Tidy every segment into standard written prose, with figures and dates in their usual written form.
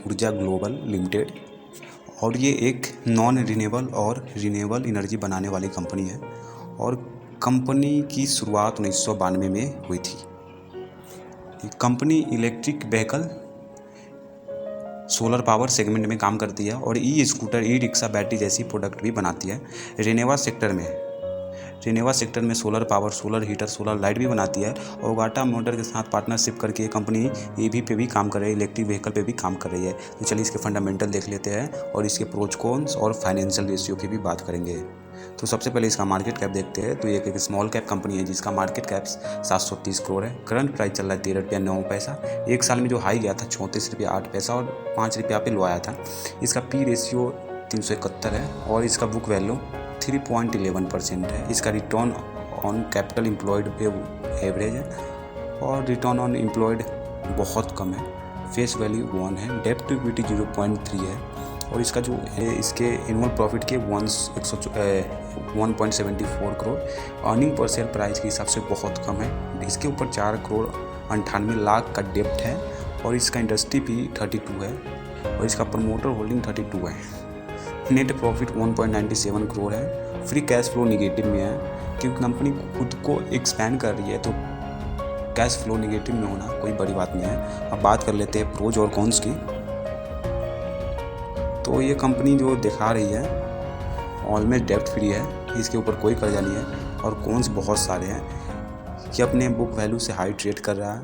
ऊर्जा global limited और ये एक नॉन रिन्यूएबल और रिन्यूएबल एनर्जी बनाने वाली कंपनी है और कंपनी की शुरुआत 1992 में हुई थी। ये company electric vehicle solar power segment में काम करती है और e scooter, e rickshaw, battery जैसी प्रोडक्ट भी बनाती है। रेनेवा सेक्टर में solar power, solar heater, solar light भी बनाती है और टाटा मोटर के साथ पार्टनरशिप करके ये कंपनी ईवी पे भी काम कर रही है, इलेक्ट्रिक व्हीकल पे भी काम कर रही है। तो चलिए इसके फंडामेंटल देख लेते हैं और इसके प्रोज कॉन्स और फाइनेंशियल रेशियो की भी बात करेंगे। तो सबसे पहले इसका मार्केट कैप देखते हैं। तो ये एक स्मॉल कैप कंपनी है जिसका मार्केट कैप 730 करोड़ है। करंट प्राइस चल रहा है 13 रुपया 9 पैसा। एक साल में जो हाई गया था 34 रुपया 8 पैसा और 5 रुपया पे लो आया था। इसका पी रेशियो 371 है और इसका बुक वैल्यू 3.11% है। इसका return on capital employed average है और रिटर्न ऑन एम्प्लॉयड बहुत कम है। फेस वैल्यू 1 है। डेब्ट टू इक्विटी 0.3 है और इसका जो है इसके एनुअल प्रॉफिट के 1.74 crore. Earning per share price के हिसाब से बहुत कम है। इसके ऊपर 4,98,00,000 का डेप्ट है और इसका इंडस्ट्री भी 32 है और इसका प्रमोटर होल्डिंग 32 है। नेट प्रॉफिट 1.97 करोड़ है। फ्री कैश फ्लो निगेटिव में है क्योंकि कंपनी खुद को एक्सपैंड कर रही है तो कैश फ्लो निगेटिव में होना कोई बड़ी बात नहीं है। अब बात कर लेते हैं प्रोज और कॉन्स की। तो ये कंपनी जो दिखा रही है ऑलमोस्ट डेब्ट फ्री है, इसके ऊपर कोई कर्जा नहीं है और कॉन्स बहुत सारे हैं कि अपने बुक वैल्यू से हाई ट्रेड कर रहा है।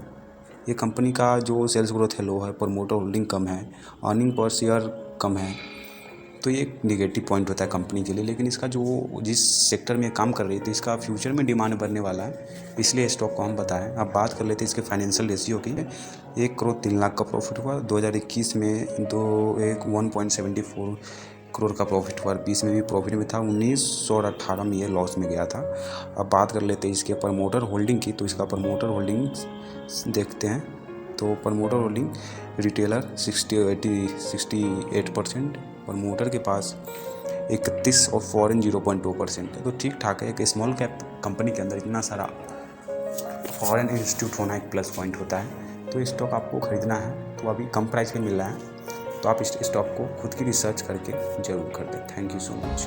ये कंपनी का जो सेल्स ग्रोथ है लो है, प्रमोटर होल्डिंग कम है, अर्निंग पर शेयर कम है। तो ये एक निगेटिव पॉइंट होता है कंपनी के लिए, लेकिन इसका जो जिस सेक्टर में काम कर रही है तो इसका फ्यूचर में डिमांड बढ़ने वाला है, इसलिए स्टॉक को हम बताएं। अब बात कर लेते हैं इसके फाइनेंशियल रेशियो की। 1 करोड़ 3 लाख का प्रॉफिट हुआ 2021 में, 1.74 करोड़ का प्रॉफिट हुआ। 20 में भी प्रॉफिट में था, 19 और 18 में ये लॉस में गया था। अब बात कर लेते हैं इसके प्रमोटर होल्डिंग की। तो इसका प्रमोटर होल्डिंग देखते हैं। तो प्रमोटर होल्डिंग रिटेलर 68%, प्रमोटर के पास 31 और फॉरेन 0.2% है। तो ठीक ठाक है। एक स्मॉल कैप कंपनी के अंदर इतना सारा फॉरेन इंस्टीट्यूट होना एक प्लस पॉइंट होता है। तो ये स्टॉक आपको ख़रीदना है तो अभी कम प्राइस पे मिल रहा है, तो आप इस स्टॉक को खुद की रिसर्च करके ज़रूर खरीदें। Thank you so much.